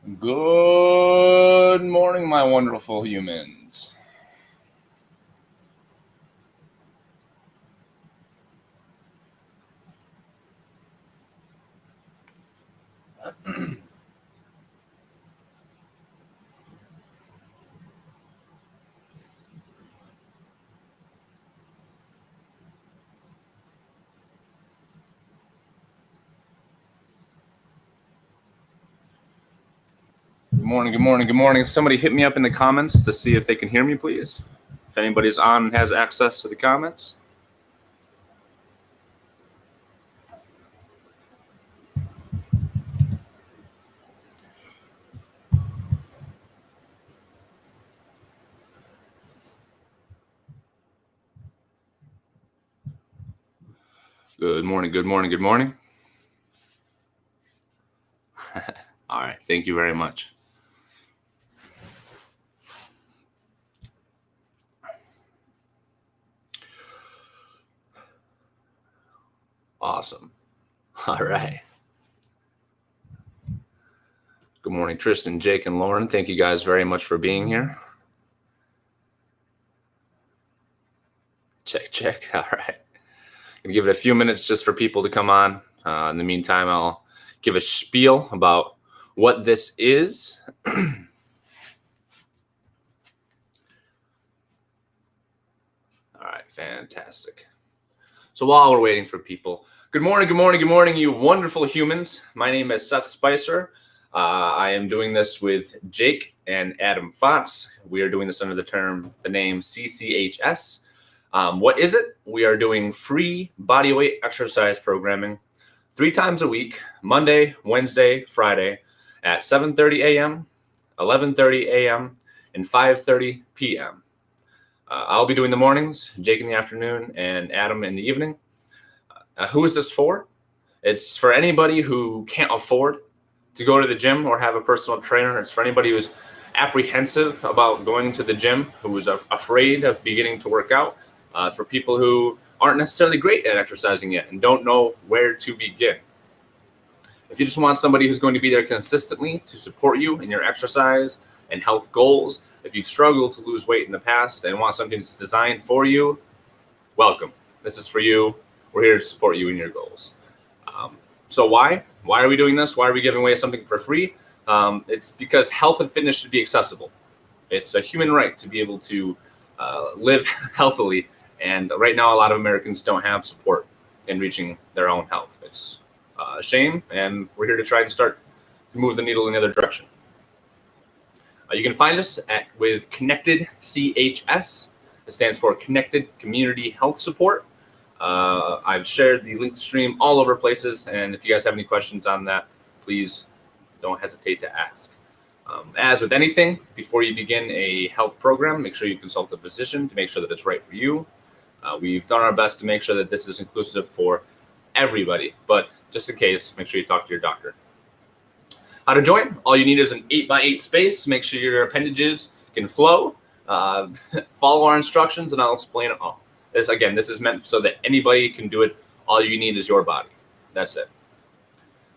Good morning, my wonderful humans. Good morning. Somebody hit me up in the comments to see if they can hear me, please. If anybody's on and has access to the comments. Good morning. All right, thank you very much. Awesome. All right. Good morning, Tristan, Jake, and Lauren. Thank you guys very much for being here. Check. All right. Gonna give it a few minutes just for people to come on. In the meantime, I'll give a spiel about what this is. All right, fantastic. So while we're waiting for people, good morning, you wonderful humans. My name is Seth Spicer. I am doing this with Jake and Adam Fox. We are doing this under the name CCHS. What is it? We are doing free bodyweight exercise programming 3 times a week, Monday, Wednesday, Friday, at 7:30 a.m., 11:30 a.m., and 5:30 p.m. I'll be doing the mornings, Jake in the afternoon, and Adam in the evening. Who is this for? It's for anybody who can't afford to go to the gym or have a personal trainer. It's for anybody who's apprehensive about going to the gym, who is afraid of beginning to work out. For people who aren't necessarily great at exercising yet and don't know where to begin. If you just want somebody who's going to be there consistently to support you in your exercise and health goals, if you've struggled to lose weight in the past and want something that's designed for you, welcome. This is for you. We're here to support you in your goals. So why? Why are we doing this? Why are we giving away something for free? It's because health and fitness should be accessible. It's a human right to be able to live healthily. And right now, a lot of Americans don't have support in reaching their own health. It's a shame, and we're here to try and start to move the needle in the other direction. You can find us with Connected CHS. It stands for Connected Community Health Support. I've shared the link stream all over places, and if you guys have any questions on that, please don't hesitate to ask. As with anything, before you begin a health program, make sure you consult a physician to make sure that it's right for you. We've done our best to make sure that this is inclusive for everybody, but just in case, make sure you talk to your doctor. How to join? All you need is an 8x8 space to make sure your appendages can flow. Follow our instructions, and I'll explain it all. This is meant so that anybody can do it. All you need is your body. That's it.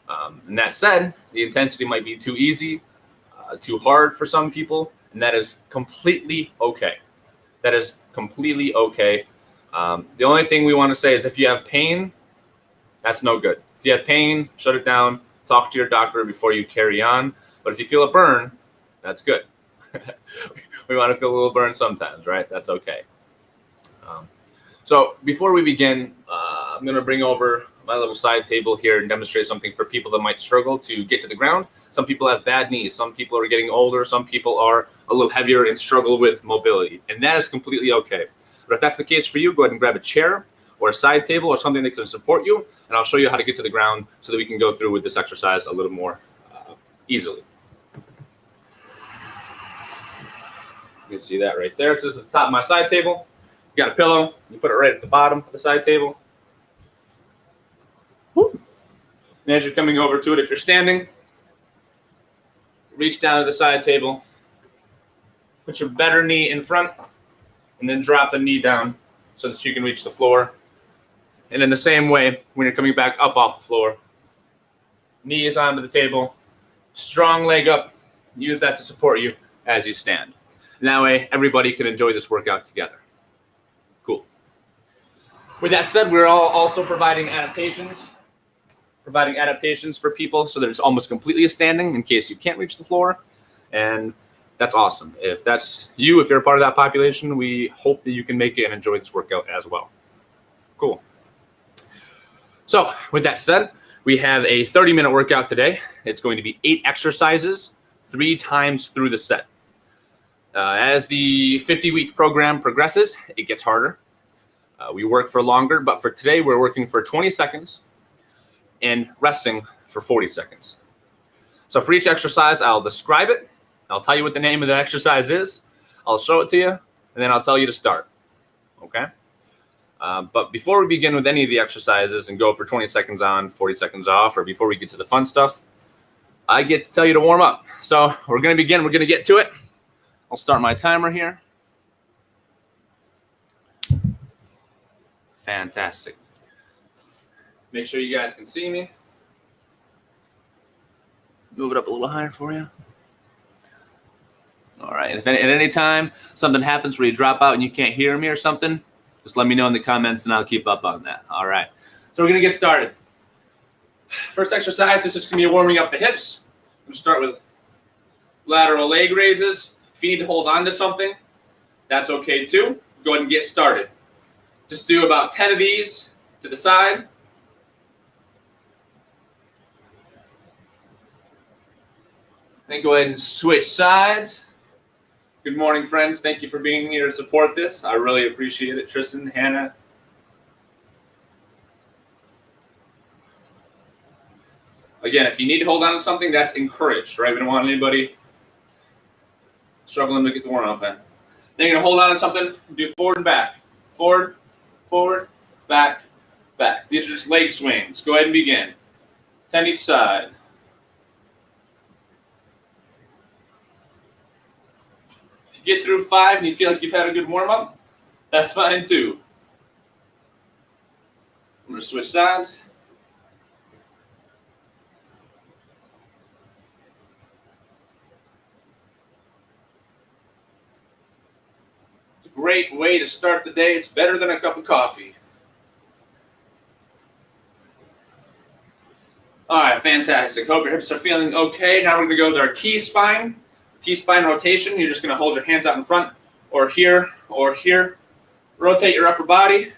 And that said, the intensity might be too easy, too hard for some people, and that is completely okay. That is completely okay. The only thing we want to say is if you have pain, that's no good. If you have pain, shut it down. Talk to your doctor before you carry on. But if you feel a burn, that's good. We want to feel a little burn sometimes, right? That's okay. So before we begin, I'm going to bring over my little side table here and demonstrate something for people that might struggle to get to the ground. Some people have bad knees. Some people are getting older. Some people are a little heavier and struggle with mobility. And that is completely okay. But if that's the case for you, go ahead and grab a chair or a side table or something that can support you. And I'll show you how to get to the ground so that we can go through with this exercise a little more easily. You can see that right there. So this is the top of my side table. You got a pillow. You put it right at the bottom of the side table. Woo. And as you're coming over to it, if you're standing, reach down to the side table. Put your better knee in front, and then drop the knee down so that you can reach the floor. And in the same way, when you're coming back up off the floor, knee is onto the table, strong leg up, Use that to support you as you stand. And that way, everybody can enjoy this workout together. Cool. With that said, we're also providing adaptations for people so that it's almost completely a standing in case you can't reach the floor. And that's awesome. If that's you, if you're a part of that population, we hope that you can make it and enjoy this workout as well. Cool. So with that said, we have a 30-minute workout today. It's going to be 8 exercises, 3 times through the set. As the 50-week program progresses, it gets harder. We work for longer, but for today, we're working for 20 seconds and resting for 40 seconds. So for each exercise, I'll describe it. I'll tell you what the name of the exercise is. I'll show it to you, and then I'll tell you to start. Okay? But before we begin with any of the exercises and go for 20 seconds on, 40 seconds off, or before we get to the fun stuff, I get to tell you to warm up. So we're going to begin. We're going to get to it. I'll start my timer here. Fantastic. Make sure you guys can see me. Move it up a little higher for you. All right. And if at any time something happens where you drop out and you can't hear me or something, just let me know in the comments and I'll keep up on that. All right. So we're going to get started. First exercise is just going to be warming up the hips. I'm going to start with lateral leg raises. If you need to hold on to something, that's okay too. Go ahead and get started. Just do about 10 of these to the side. Then go ahead and switch sides. Good morning, friends. Thank you for being here to support this. I really appreciate it. Tristan, Hannah. Again, if you need to hold on to something, that's encouraged, right? We don't want anybody struggling to get the warm up in. Then you're going to hold on to something, do forward and back. Forward, forward, back, back. These are just leg swings. Go ahead and begin. 10 each side. If you get through 5 and you feel like you've had a good warm-up, that's fine too. I'm going to switch sides. Great way to start the day. It's better than a cup of coffee. All right, fantastic. Hope your hips are feeling okay. Now we're going to go with our T-spine. T-spine rotation. You're just going to hold your hands out in front or here or here. Rotate your upper body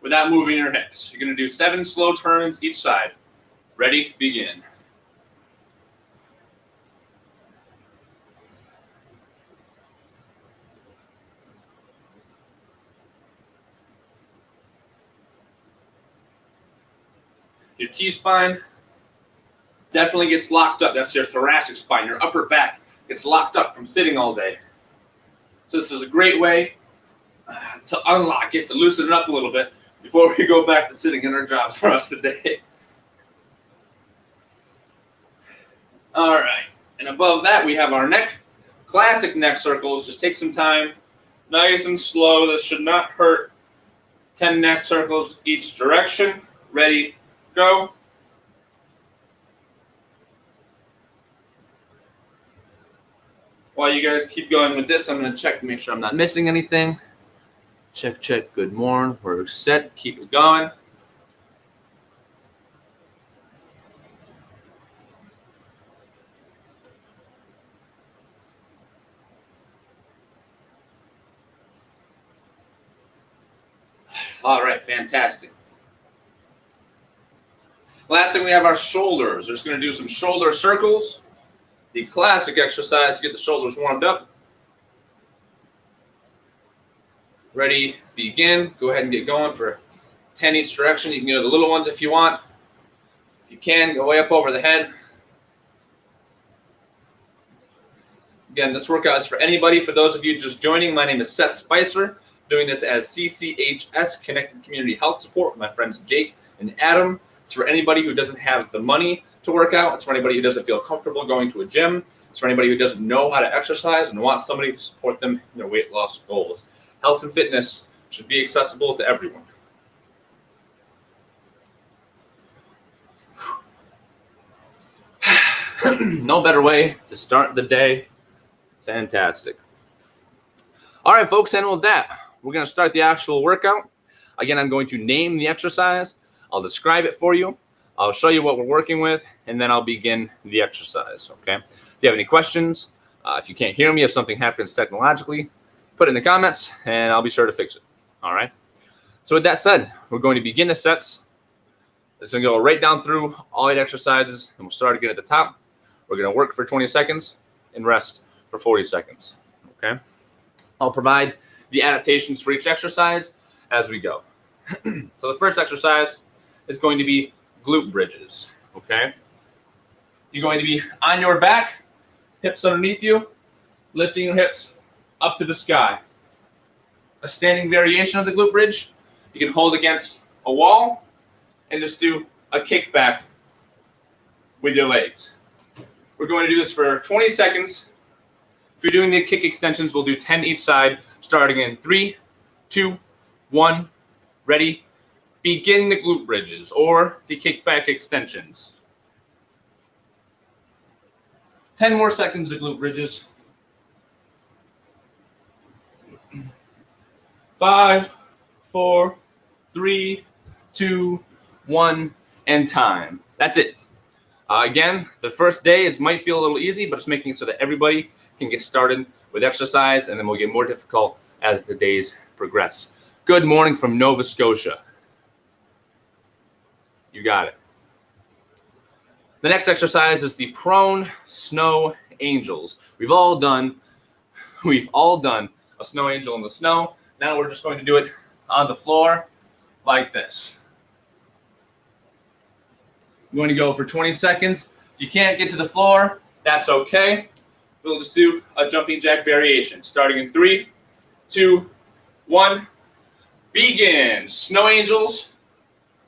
without moving your hips. You're going to do 7 slow turns each side. Ready? Begin. Your T-spine definitely gets locked up. That's your thoracic spine. Your upper back gets locked up from sitting all day. So this is a great way to unlock it, to loosen it up a little bit before we go back to sitting in our jobs for us today. All right. And above that, we have our neck. Classic neck circles. Just take some time. Nice and slow. This should not hurt. 10 neck circles each direction. Ready, go. While you guys keep going with this, I'm going to check to make sure I'm not missing anything. Check, check. Good morning. We're set. Keep it going. All right, fantastic. Last thing, we have our shoulders. We're just going to do some shoulder circles. The classic exercise to get the shoulders warmed up. Ready, begin. Go ahead and get going for 10 each direction. You can go the little ones if you want. If you can, go way up over the head. Again, this workout is for anybody. For those of you just joining, my name is Seth Spicer. Doing this as CCHS, Connected Community Health Support, with my friends Jake and Adam. It's for anybody who doesn't have the money to work out. It's for anybody who doesn't feel comfortable going to a gym. It's for anybody who doesn't know how to exercise and wants somebody to support them in their weight loss goals. Health and fitness should be accessible to everyone. No better way to start the day. Fantastic. All right, folks, and with that, we're going to start the actual workout. Again, I'm going to name the exercise. I'll describe it for you. I'll show you what we're working with, and then I'll begin the exercise, okay? If you have any questions, if you can't hear me, if something happens technologically, put it in the comments, and I'll be sure to fix it, all right? So with that said, we're going to begin the sets. It's going to go right down through all 8 exercises, and we'll start again at the top. We're going to work for 20 seconds and rest for 40 seconds, okay? I'll provide the adaptations for each exercise as we go. So the first exercise is going to be glute bridges, okay? You're going to be on your back, hips underneath you, lifting your hips up to the sky. A standing variation of the glute bridge, you can hold against a wall and just do a kickback with your legs. We're going to do this for 20 seconds. If you're doing the kick extensions, we'll do 10 each side, starting in 3, 2, 1, ready. Begin the glute bridges or the kickback extensions. 10 more seconds of glute bridges. 5, 4, 3, 2, 1, and time. That's it. Again, the first day might feel a little easy, but it's making it so that everybody can get started with exercise, and then we'll get more difficult as the days progress. Good morning from Nova Scotia. You got it. The next exercise is the prone snow angels. We've all done a snow angel in the snow. Now we're just going to do it on the floor like this. I'm going to go for 20 seconds. If you can't get to the floor, that's okay. We'll just do a jumping jack variation. Starting in 3, 2, 1. Begin. Snow angels.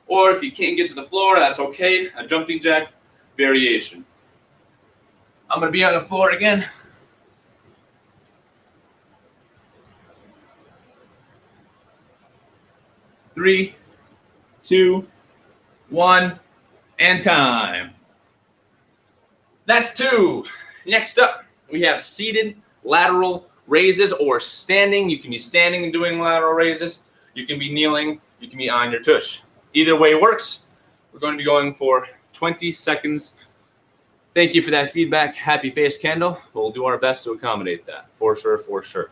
Or if you can't get to the floor, that's okay. A jumping jack variation. I'm going to be on the floor again. 3, 2, 1, and time. That's 2. Next up, we have seated lateral raises or standing. You can be standing and doing lateral raises. You can be kneeling. You can be on your tush. Either way works. We're going to be going for 20 seconds. Thank you for that feedback. Happy face candle. We'll do our best to accommodate that. For sure, for sure.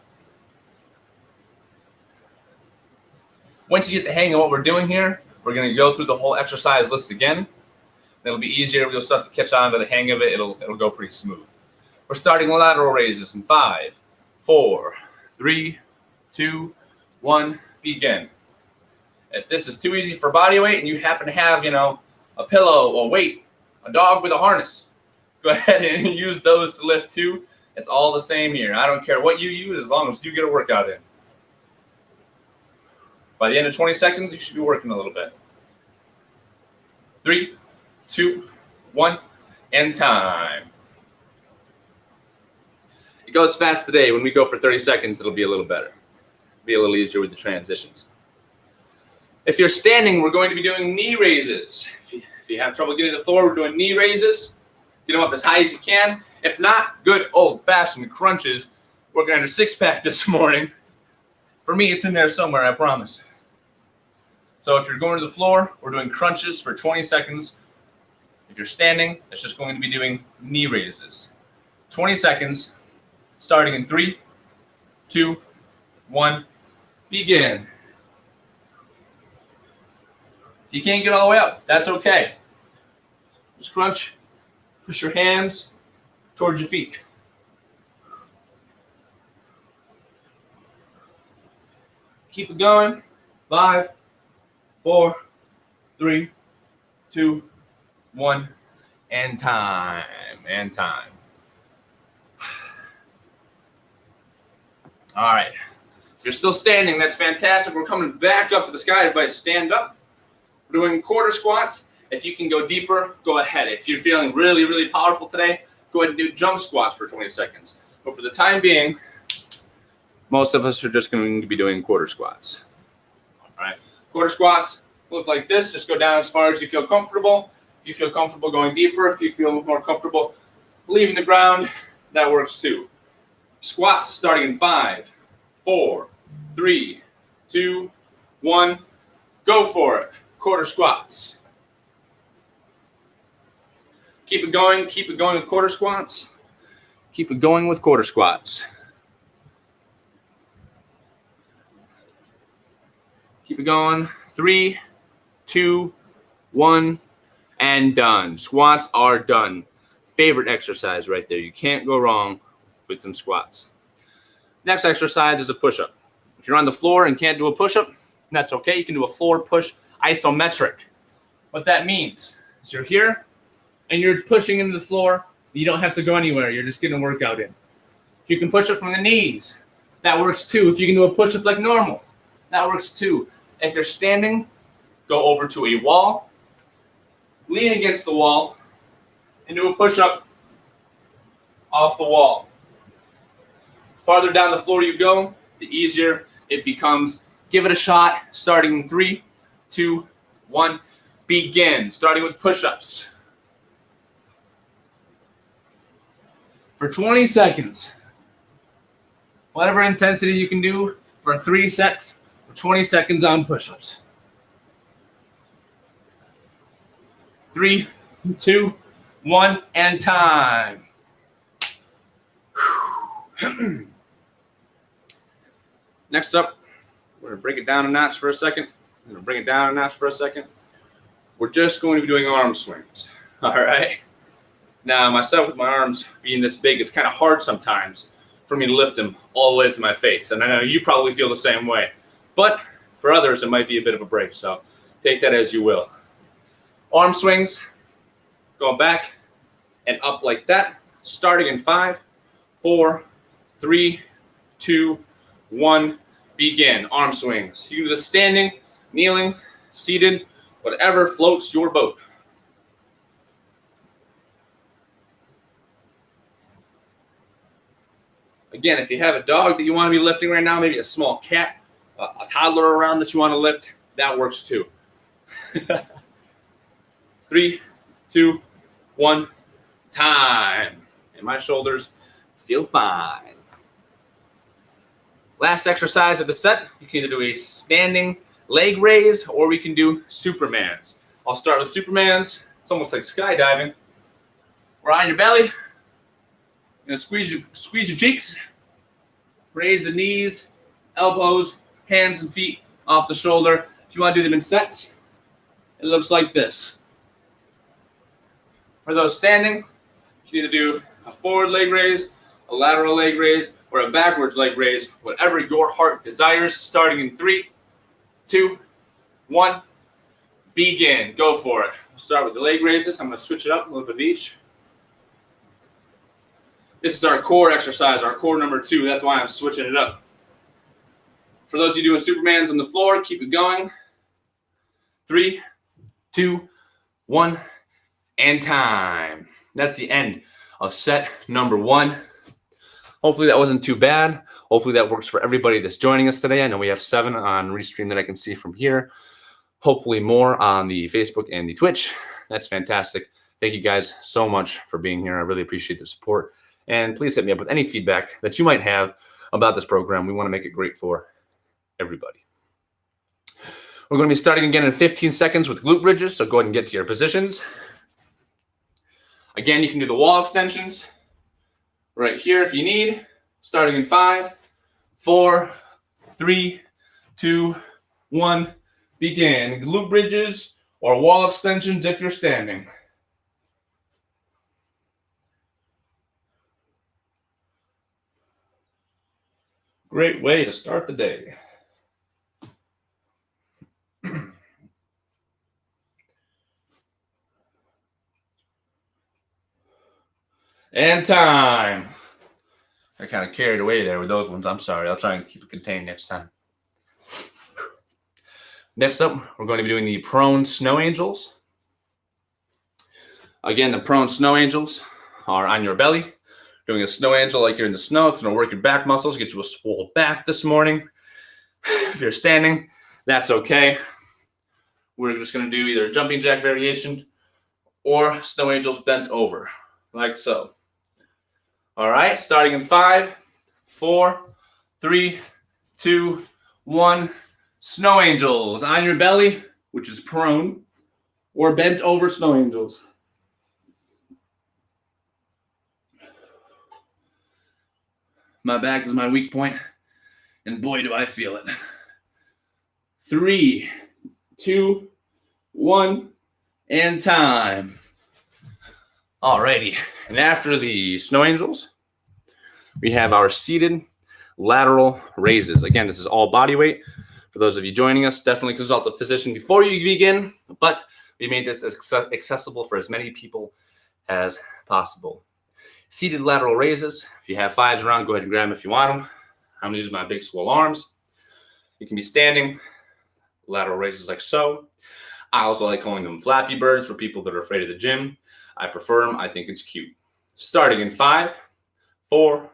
Once you get the hang of what we're doing here, we're going to go through the whole exercise list again. It'll be easier. You'll start to catch on to the hang of it. It'll go pretty smooth. We're starting lateral raises in 5, 4, 3, 2, 1, begin. If this is too easy for body weight and you happen to have, a pillow, a weight, a dog with a harness, go ahead and use those to lift too. It's all the same here. I don't care what you use as long as you get a workout in. By the end of 20 seconds, you should be working a little bit. 3, 2, 1, and time. It goes fast today. When we go for 30 seconds, it'll be a little better. Be a little easier with the transitions. If you're standing, we're going to be doing knee raises. If you have trouble getting to the floor, we're doing knee raises. Get them up as high as you can. If not, good old-fashioned crunches. Working on your six-pack this morning. For me, it's in there somewhere, I promise. So if you're going to the floor, we're doing crunches for 20 seconds. If you're standing, it's just going to be doing knee raises. 20 seconds, starting in 3, 2, 1, begin. If you can't get all the way up, that's okay. Just crunch, push your hands towards your feet. Keep it going. 5, 4, 3, 2, 1, and time. And time. All right. If you're still standing, that's fantastic. We're coming back up to the sky. Everybody stand up. We're doing quarter squats. If you can go deeper, go ahead. If you're feeling really, really powerful today, go ahead and do jump squats for 20 seconds. But for the time being, most of us are just going to be doing quarter squats. All right. Quarter squats look like this. Just go down as far as you feel comfortable. If you feel comfortable going deeper, if you feel more comfortable leaving the ground, that works too. Squats starting in 5, 4, 3, 2, 1. Go for it. Quarter squats. Keep it going with quarter squats. Keep it going with quarter squats. Keep it going. 3, 2, 1, and done. Squats are done. Favorite exercise right there. You can't go wrong with some squats. Next exercise is a push-up. If you're on the floor and can't do a push-up, that's okay. You can do a floor push isometric. What that means is you're here and you're pushing into the floor. You don't have to go anywhere. You're just getting a workout in. If you can push up from the knees, that works too. If you can do a push-up like normal, that works too. If you're standing, go over to a wall, lean against the wall, and do a push-up off the wall. Farther down the floor you go, the easier it becomes. Give it a shot, starting in 3, 2, 1, begin. Starting with push-ups. For 20 seconds. Whatever intensity you can do for 3 sets, 20 seconds on push-ups. 3, 2, 1, and time. Next up, we're going to break it down a notch for a second. We're just going to be doing arm swings. All right. Now, myself with my arms being this big, it's kind of hard sometimes for me to lift them all the way up to my face. And I know you probably feel the same way. But for others, it might be a bit of a break. So take that as you will. Arm swings, going back and up like that, starting in 5, 4, 3, 2, 1, begin. Arm swings. You can do this standing, kneeling, seated, whatever floats your boat. Again, if you have a dog that you want to be lifting right now, maybe a small cat, a toddler around that you want to lift, that works too. 3, 2, 1, time. And my shoulders feel fine. Last exercise of the set, you can either do a standing leg raise or we can do Supermans. I'll start with Supermans. It's almost like skydiving. We're on your belly. You're gonna squeeze your cheeks. Raise the knees, elbows, hands and feet off the shoulder. If you want to do them in sets, it looks like this. For those standing, you can either do a forward leg raise, a lateral leg raise, or a backwards leg raise, whatever your heart desires, starting in 3, 2, 1, begin. Go for it. We'll start with the leg raises. I'm going to switch it up a little bit of each. This is our core exercise, our core number 2. That's why I'm switching it up. For those of you doing Supermans on the floor, keep it going. 3, 2, 1, and time. That's the end of set number 1. Hopefully that wasn't too bad. Hopefully that works for everybody that's joining us today. I know we have 7 on Restream that I can see from here. Hopefully more on the Facebook and the Twitch. That's fantastic. Thank you guys so much for being here. I really appreciate the support. And please hit me up with any feedback that you might have about this program. We want to make it great for everybody. We're going to be starting again in 15 seconds with glute bridges, so go ahead and get to your positions. Again, you can do the wall extensions right here if you need, starting in 5, 4, 3, 2, 1, begin. Glute bridges or wall extensions if you're standing. Great way to start the day. And time. I kind of carried away there with those ones. I'm sorry. I'll try and keep it contained next time. Next up, we're going to be doing the prone snow angels. Again, the prone snow angels are on your belly. Doing a snow angel like you're in the snow. It's going to work your back muscles, get you a swole back this morning. If you're standing, that's okay. We're just going to do either a jumping jack variation or snow angels bent over, like so. All right, starting in 5, 4, 3, 2, 1. Snow angels on your belly, which is prone, or bent over snow angels. My back is my weak point, and boy, do I feel it. 3, 2, 1, and time. Alrighty, and after the snow angels, we have our seated lateral raises. Again, this is all body weight. For those of you joining us, definitely consult a physician before you begin, but we made this as accessible for as many people as possible. Seated lateral raises. If you have 5s around, go ahead and grab them if you want them. I'm going to use my big swole arms. You can be standing, lateral raises like so. I also like calling them Flappy Birds for people that are afraid of the gym. I prefer them. I think it's cute. Starting in 5, 4,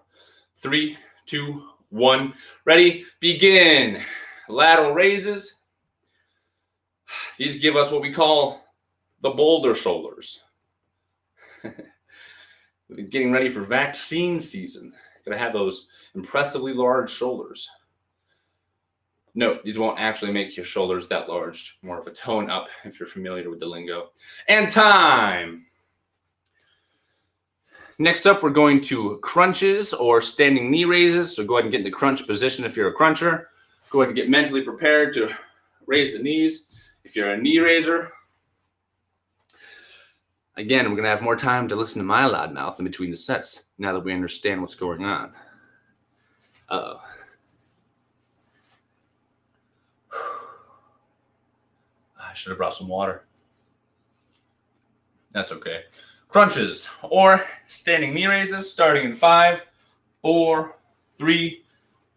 3, 2, 1. Ready? Begin. Lateral raises. These give us what we call the boulder shoulders. Getting ready for vaccine season. Gonna have those impressively large shoulders. No, these won't actually make your shoulders that large. More of a tone up if you're familiar with the lingo. And time. Next up, we're going to crunches or standing knee raises. So go ahead and get in the crunch position if you're a cruncher. Go ahead and get mentally prepared to raise the knees if you're a knee raiser. Again, we're going to have more time to listen to my loud mouth in between the sets now that we understand what's going on. Uh-oh. I should have brought some water. That's okay. Crunches or standing knee raises starting in 5, 4, 3,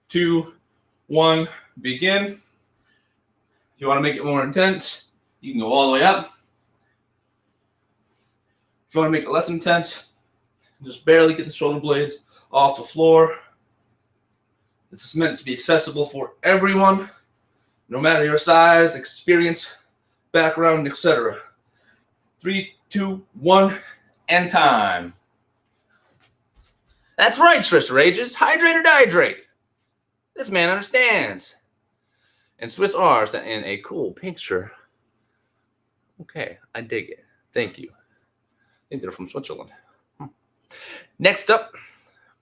2, 1. Begin. If you want to make it more intense, you can go all the way up. If you want to make it less intense, just barely get the shoulder blades off the floor. This is meant to be accessible for everyone, no matter your size, experience, background, etc. 3, 2, 1, and time. That's right, Trish Rages. Hydrate or dihydrate. This man understands. And Swiss R sent in a cool picture. Okay, I dig it. Thank you. I think they're from Switzerland. Next up,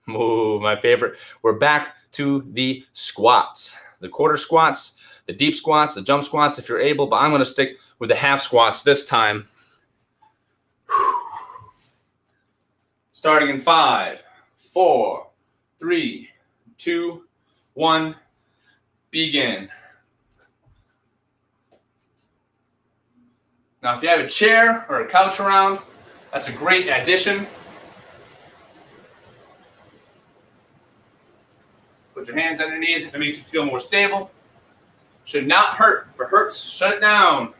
my favorite. We're back to the squats. The quarter squats, the deep squats, the jump squats if you're able, but I'm going to stick with the half squats this time. Starting in 5, 4, 3, 2, 1, begin. Now, if you have a chair or a couch around, that's a great addition. Put your hands on your knees if it makes you feel more stable. Should not hurt. If it hurts, shut it down.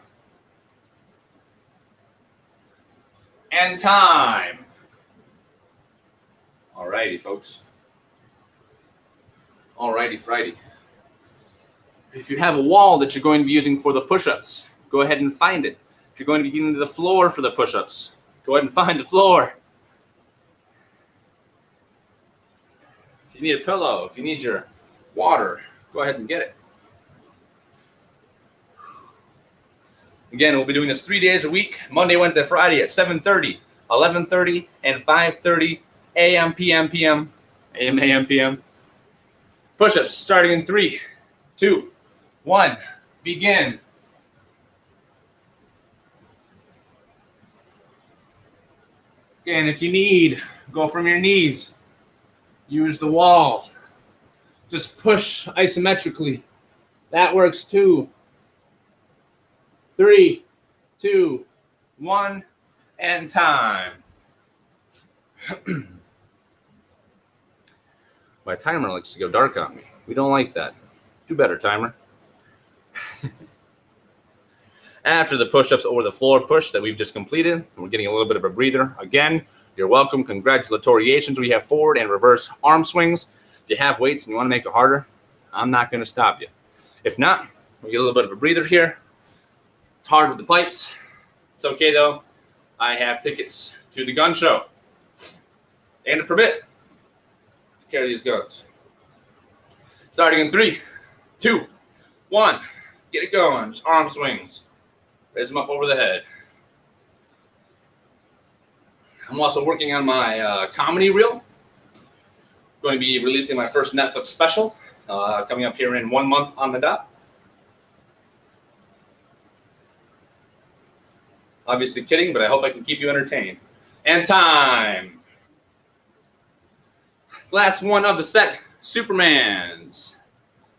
And time. Alrighty, folks. Alrighty, Friday. If you have a wall that you're going to be using for the push-ups, go ahead and find it. If you're going to be getting to the floor for the push-ups, go ahead and find the floor. If you need a pillow, if you need your water, go ahead and get it. Again, we'll be doing this 3 days a week, Monday, Wednesday, Friday at 7:30, 11:30, and 5:30 a.m., p.m., p.m., a.m., a.m., p.m. Push-ups starting in 3, 2, 1, begin. Again, if you need, go from your knees. Use the wall. Just push isometrically. That works too. 3, 2, 1, and time. My timer likes to go dark on me. We don't like that. Do better, timer. After the push-ups or the floor push that we've just completed, we're getting a little bit of a breather. Again, you're welcome. Congratulations. We have forward and reverse arm swings. If you have weights and you want to make it harder, I'm not going to stop you. If not, we get a little bit of a breather here. It's hard with the pipes. It's okay, though. I have tickets to the gun show and a permit. care of these guns. Starting in 3, 2, 1. Get it going. Just arm swings. Raise them up over the head. I'm also working on my comedy reel. Going to be releasing my first Netflix special coming up here in 1 month on the dot. Obviously kidding, but I hope I can keep you entertained. And time. Last one of the set, Supermans.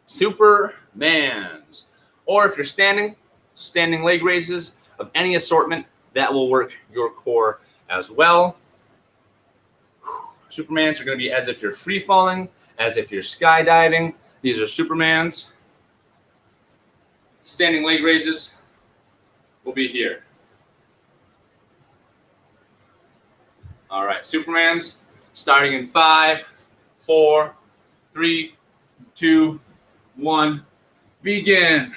Supermans. Or if you're standing leg raises of any assortment, that will work your core as well. Supermans are going to be as if you're free falling, as if you're skydiving. These are Supermans. Standing leg raises will be here. All right, Supermans starting in 5, 4, 3, 2, 1, begin.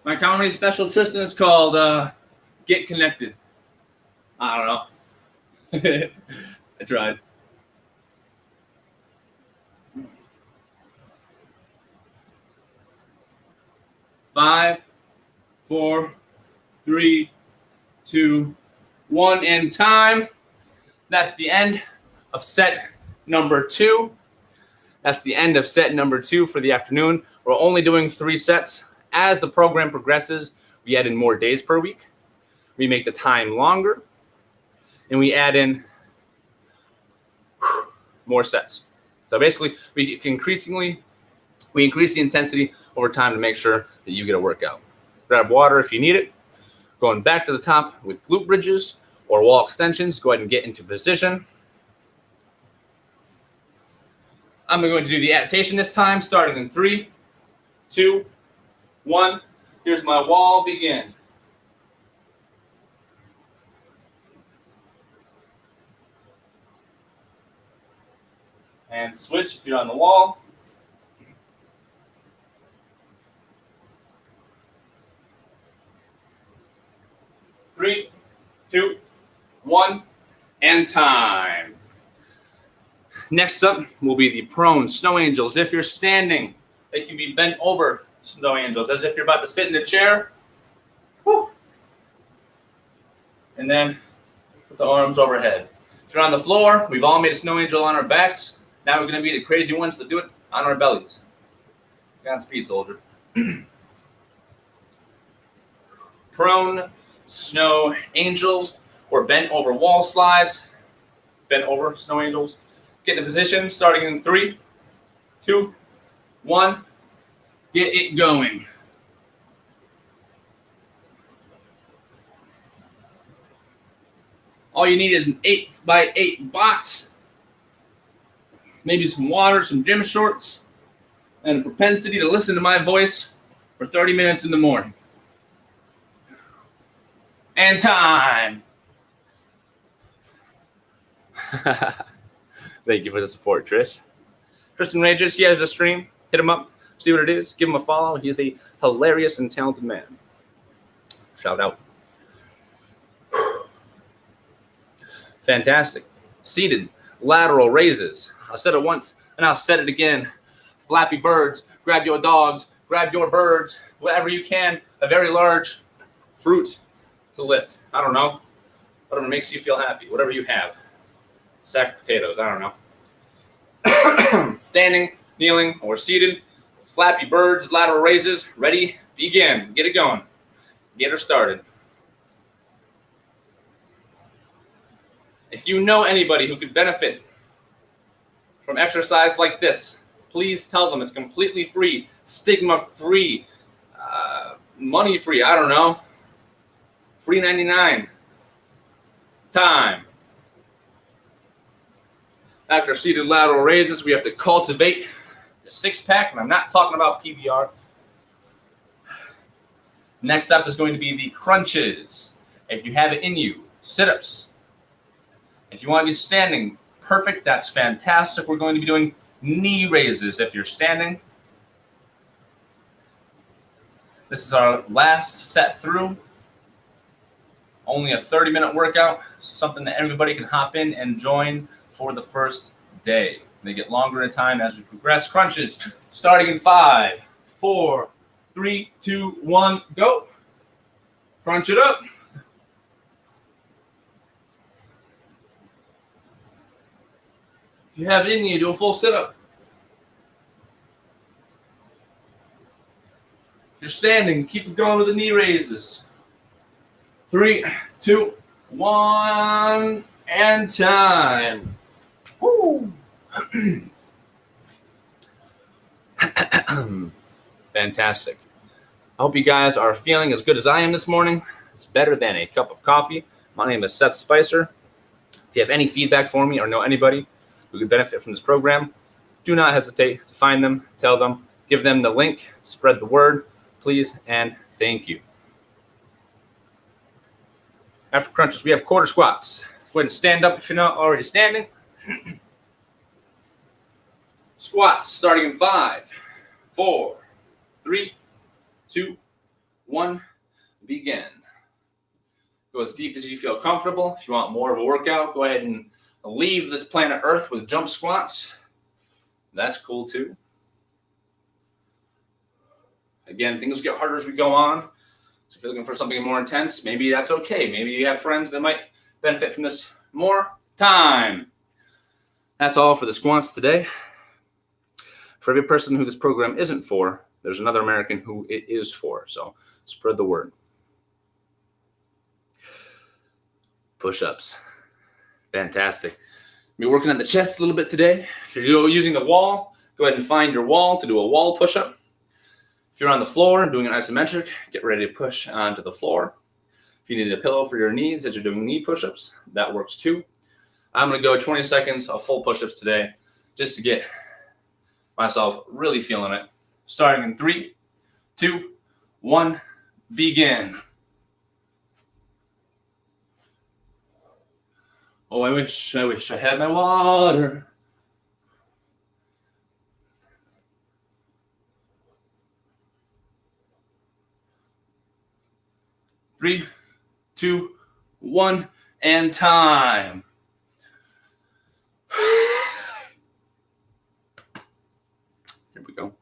My comedy special, Tristan, is called Get Connected. I don't know. I tried. 5, 4, 3, 2, 1, and time. That's the end of set number 2. That's the end of set number 2 for the afternoon. We're only doing 3 sets. As the program progresses, we add in more days per week. We make the time longer, and we add in more sets. So basically, we increase the intensity over time to make sure that you get a workout. Grab water if you need it. Going back to the top with glute bridges or wall extensions, go ahead and get into position. I'm going to do the adaptation this time, starting in 3, 2, 1. Here's my wall, begin. And switch if you're on the wall. Three, 2, 1, and time. Next up will be the prone snow angels. If you're standing, they can be bent over snow angels, as if you're about to sit in a chair. Woo. And then put the arms overhead. If you're on the floor, we've all made a snow angel on our backs. Now we're going to be the crazy ones that do it on our bellies. Godspeed, soldier. Prone snow angels or bent over wall slides. Bent over snow angels. Get in position, starting in 3, 2, 1. Get it going. All you need is an 8x8 box, maybe some water, some gym shorts, and a propensity to listen to my voice for 30 minutes in the morning. And time. Thank you for the support, Tristan Regis, he has a stream. Hit him up, see what it is. Give him a follow. He is a hilarious and talented man. Shout out. Fantastic. Seated lateral raises. I said it once, and I'll say it again. Flappy birds. Grab your dogs. Grab your birds. Whatever you can. A very large fruit to lift. I don't know. Whatever makes you feel happy. Whatever you have. Sack of potatoes. I don't know. Standing, kneeling, or seated. Flappy birds, lateral raises. Ready? Begin. Get it going. Get her started. If you know anybody who could benefit from exercise like this, please tell them it's completely free, stigma-free, money-free, I don't know. Free 99. Time. After seated lateral raises, we have to cultivate the six-pack, and I'm not talking about PBR. Next up is going to be the crunches. If you have it in you, sit-ups. If you want to be standing, perfect, that's fantastic. We're going to be doing knee raises if you're standing. This is our last set through. Only a 30-minute workout, something that everybody can hop in and join for the first day. They get longer in time as we progress. Crunches starting in 5, 4, 3, 2, 1, go. Crunch it up. If you have it in you, do a full sit-up. If you're standing, keep it going with the knee raises. 3, 2, 1, and time. Woo. Fantastic. I hope you guys are feeling as good as I am this morning. It's better than a cup of coffee. My name is Seth Spicer. If you have any feedback for me or know anybody who could benefit from this program, do not hesitate to find them, tell them, give them the link, spread the word, please, and thank you. After crunches, we have quarter squats. Go ahead and stand up if you're not already standing. Squats starting in 5, 4, 3, 2, 1, begin. Go as deep as you feel comfortable. If you want more of a workout, go ahead and leave this planet Earth with jump squats. That's cool too. Again, things get harder as we go on. So if you're looking for something more intense, maybe that's okay. Maybe you have friends that might benefit from this more time. That's all for the squats today. For every person who this program isn't for, there's another American who it is for. So spread the word. Push-ups. Fantastic. We'll be working on the chest a little bit today. If you're using the wall, go ahead and find your wall to do a wall push-up. If you're on the floor doing an isometric, get ready to push onto the floor. If you need a pillow for your knees as you're doing knee push-ups, that works too. I'm going to go 20 seconds of full push-ups today just to get myself really feeling it. Starting in 3, 2, 1, begin. Oh, I wish I had my water. Three, 2, 1, and time. Here we go.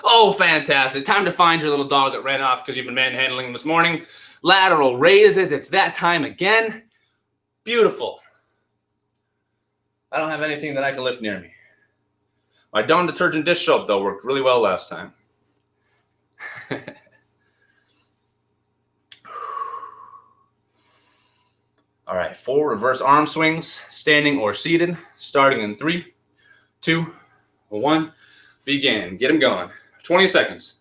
Oh, fantastic. Time to find your little dog that ran off because you've been manhandling him this morning. Lateral raises. It's that time again. Beautiful. I don't have anything that I can lift near me. My Dawn detergent dish soap, though, worked really well last time. All right, 4 reverse arm swings, standing or seated, starting in 3, 2, 1, begin. Get them going. 20 seconds.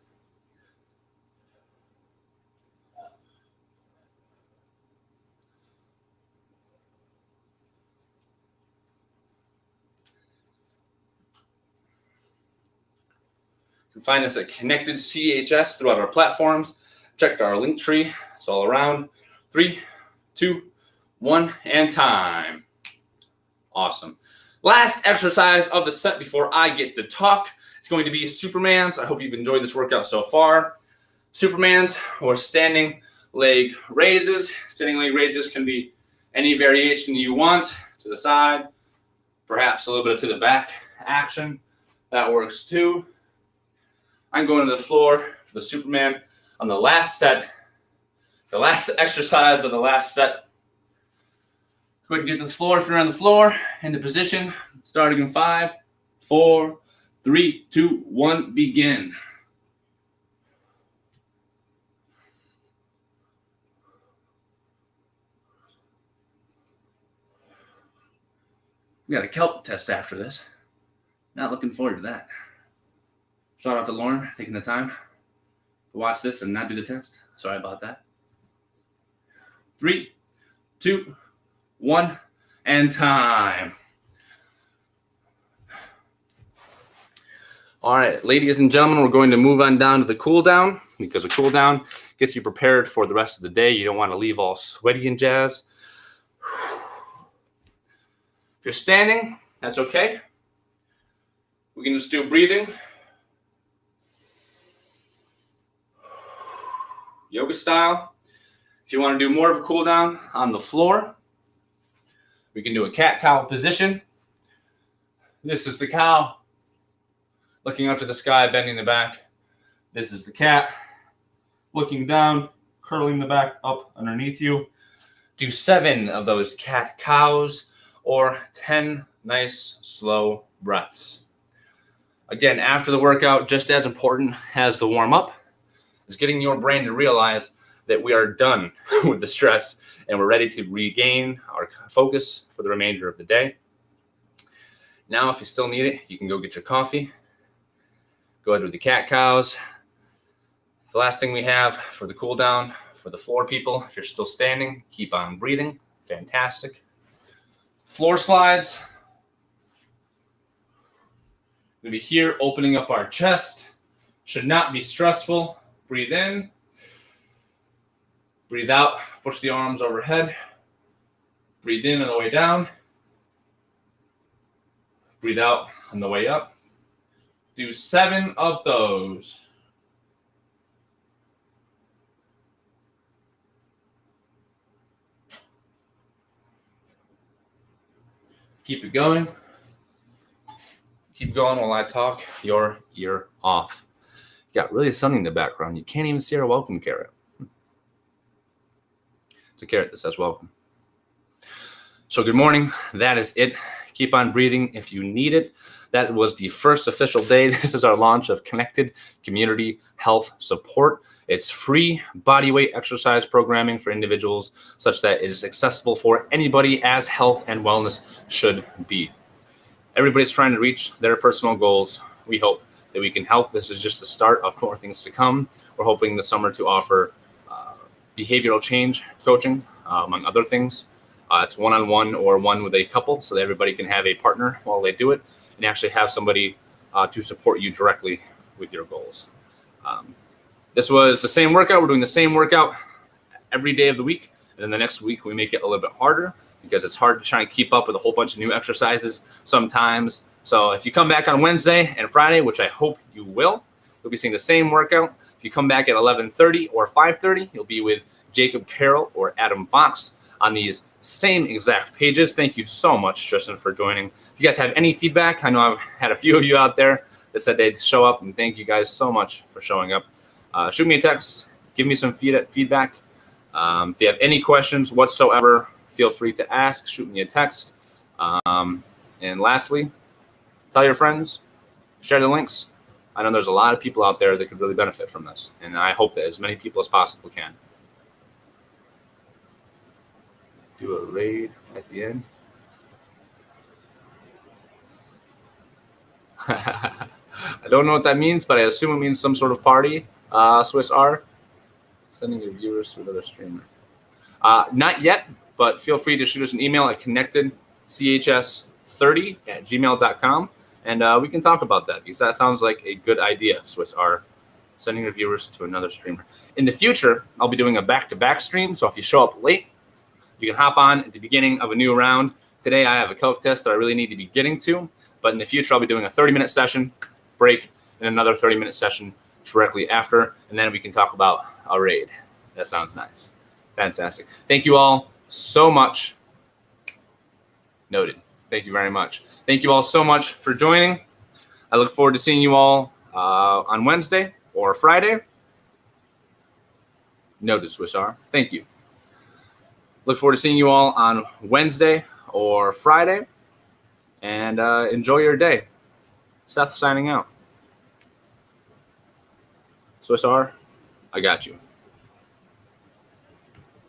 You can find us at Connected CHS throughout our platforms. Check our link tree. It's all around. 3, 2, 1, and time. Awesome. Last exercise of the set before I get to talk. It's going to be Superman's. I hope you've enjoyed this workout so far. Superman's or standing leg raises. Standing leg raises can be any variation you want. To the side, perhaps a little bit of to the back action. That works too. I'm going to the floor for the Superman on the last set. The last exercise of the last set. Go ahead and get to the floor if you're on the floor. Into position. Starting in 5, 4, 3, 2, 1, begin. We got a kelp test after this. Not looking forward to that. Shout out to Lauren taking the time to watch this and not do the test. Sorry about that. 3, 2, 1, and time. All right, ladies and gentlemen, we're going to move on down to the cool down because the cool down gets you prepared for the rest of the day. You don't want to leave all sweaty and jazz. If you're standing, that's okay. We can just do breathing. Yoga style. If you want to do more of a cool down on the floor, we can do a cat-cow position. This is the cow, looking up to the sky, bending the back. This is the cat, looking down, curling the back up underneath you. Do 7 of those cat cows or 10 nice slow breaths. Again, after the workout, just as important as the warm-up is getting your brain to realize that we are done with the stress and we're ready to regain our focus for the remainder of the day. Now, if you still need it, you can go get your coffee. Go ahead with the cat cows. The last thing we have for the cool down, for the floor people, if you're still standing, keep on breathing. Fantastic. Floor slides. We'll be here opening up our chest. Should not be stressful. Breathe in. Breathe out. Push the arms overhead. Breathe in on the way down. Breathe out on the way up. Do 7 of those. Keep it going. Keep going while I talk your ear off. Got really sunny in the background. You can't even see our welcome carrot. It's a carrot that says welcome. So good morning. That is it. Keep on breathing if you need it. That was the first official day. This is our launch of Connected Community Health Support. It's free bodyweight exercise programming for individuals such that it is accessible for anybody as health and wellness should be. Everybody's trying to reach their personal goals. We hope that we can help. This is just the start of more things to come. We're hoping this summer to offer behavioral change coaching, among other things. It's one-on-one or one with a couple so that everybody can have a partner while they do it and actually have somebody to support you directly with your goals. This was the same workout. We're doing the same workout every day of the week. And then the next week, we make it a little bit harder because it's hard to try and keep up with a whole bunch of new exercises sometimes. So if you come back on Wednesday and Friday, which I hope you will, you'll be seeing the same workout. If you come back at 11:30 or 5:30, you'll be with Jacob Carroll or Adam Fox on these same exact pages. Thank you so much, Tristan, for joining. If you guys have any feedback, I know I've had a few of you out there that said they'd show up, and thank you guys so much for showing up. Shoot me a text, give me some feedback. If you have any questions whatsoever, feel free to ask, shoot me a text. And lastly, tell your friends, share the links. I know there's a lot of people out there that could really benefit from this, and I hope that as many people as possible can. Do a raid at the end. I don't know what that means, but I assume it means some sort of party. Swiss R, sending your viewers to another streamer. Not yet, but feel free to shoot us an email at connectedchs30@gmail.com, and we can talk about that because that sounds like a good idea, Swiss R, sending your viewers to another streamer. In the future, I'll be doing a back-to-back stream, so if you show up late, you can hop on at the beginning of a new round. Today, I have a Coke test that I really need to be getting to, but in the future, I'll be doing a 30-minute session, break, and another 30-minute session directly after, and then we can talk about a raid. That sounds nice. Fantastic. Thank you all so much. Noted. Thank you very much. Thank you all so much for joining. I look forward to seeing you all on Wednesday or Friday. Noted, Swiss R. Thank you. Look forward to seeing you all on Wednesday or Friday, and enjoy your day. Seth signing out. Swiss R, I got you.